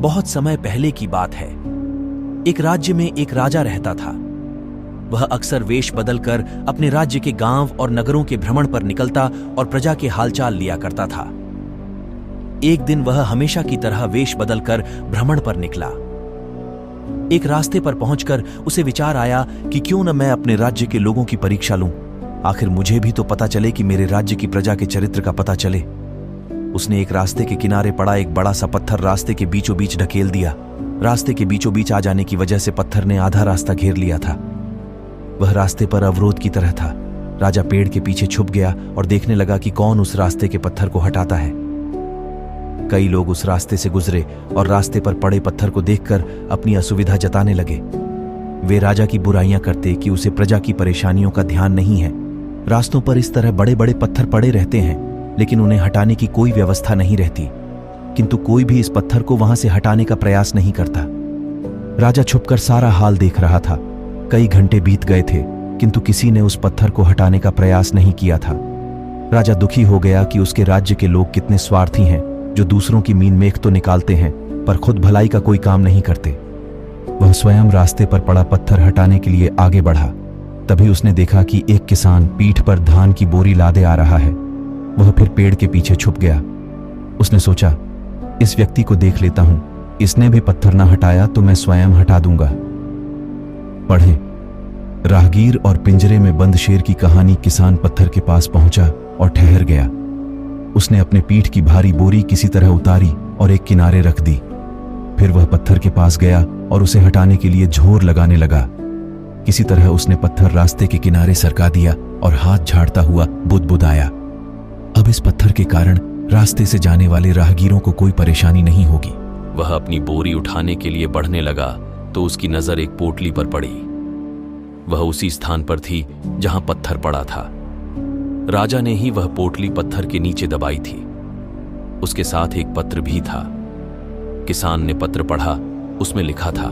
बहुत समय पहले की बात है। एक राज्य में एक राजा रहता था। वह अक्सर वेश बदलकर अपने राज्य के गांव और नगरों के भ्रमण पर निकलता और प्रजा के हालचाल लिया करता था। एक दिन वह हमेशा की तरह वेश बदलकर भ्रमण पर निकला। एक रास्ते पर पहुंचकर उसे विचार आया कि क्यों न मैं अपने राज्य के लोगों की परीक्षा लूं। आखिर मुझे भी तो पता चले कि मेरे राज्य की प्रजा के चरित्र का पता चले। उसने एक रास्ते के किनारे पड़ा एक बड़ा सा पत्थर रास्ते के बीचों बीच ढकेल दिया। रास्ते के बीचों बीच आ जाने की वजह से पत्थर ने आधा रास्ता घेर लिया था। वह रास्ते पर अवरोध की तरह था। राजा पेड़ के पीछे छुप गया और देखने लगा कि कौन उस रास्ते के पत्थर को हटाता है। कई लोग उस रास्ते से गुजरे और रास्ते पर पड़े पत्थर को देखकर अपनी असुविधा जताने लगे। वे राजा की बुराइयां करते कि उसे प्रजा की परेशानियों का ध्यान नहीं है। रास्तों पर इस तरह बड़े बड़े पत्थर पड़े रहते हैं, लेकिन उन्हें हटाने की कोई व्यवस्था नहीं रहती। किंतु कोई भी इस पत्थर को वहां से हटाने का प्रयास नहीं करता। राजा छुपकर सारा हाल देख रहा था। कई घंटे बीत गए थे, किंतु किसी ने उस पत्थर को हटाने का प्रयास नहीं किया था। राजा दुखी हो गया कि उसके राज्य के लोग कितने स्वार्थी हैं, जो दूसरों की मीन मेख तो निकालते हैं पर खुद भलाई का कोई काम नहीं करते। वह स्वयं रास्ते पर पड़ा पत्थर हटाने के लिए आगे बढ़ा। तभी उसने देखा कि एक किसान पीठ पर धान की बोरी लादे आ रहा है। वह फिर पेड़ के पीछे छुप गया। उसने सोचा, इस व्यक्ति को देख लेता हूं, इसने भी पत्थर ना हटाया तो मैं स्वयं हटा दूंगा। पढ़ें, राहगीर और पिंजरे में बंद शेर की कहानी। किसान पत्थर के पास पहुंचा और ठहर गया। उसने अपने पीठ की भारी बोरी किसी तरह उतारी और एक किनारे रख दी। फिर वह पत्थर के पास गया और उसे हटाने के लिए जोर लगाने लगा। किसी तरह उसने पत्थर रास्ते के किनारे सरका दिया और हाथ झाड़ता हुआ बुदबुदाया। अब इस पत्थर के कारण रास्ते से जाने वाले राहगीरों को कोई परेशानी नहीं होगी। वह अपनी बोरी उठाने के लिए बढ़ने लगा तो उसकी नजर एक पोटली पर पड़ी। वह उसी स्थान पर थी जहां पत्थर पड़ा था। राजा ने ही वह पोटली पत्थर के नीचे दबाई थी। उसके साथ एक पत्र भी था। किसान ने पत्र पढ़ा। उसमें लिखा था,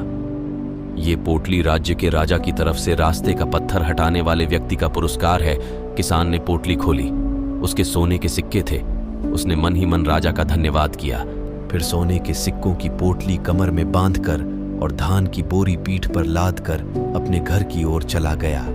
ये पोटली राज्य के राजा की तरफ से रास्ते का पत्थर हटाने वाले व्यक्ति का पुरस्कार है। किसान ने पोटली खोली। उसके सोने के सिक्के थे। उसने मन ही मन राजा का धन्यवाद किया। फिर सोने के सिक्कों की पोटली कमर में बांधकर और धान की बोरी पीठ पर लादकर अपने घर की ओर चला गया।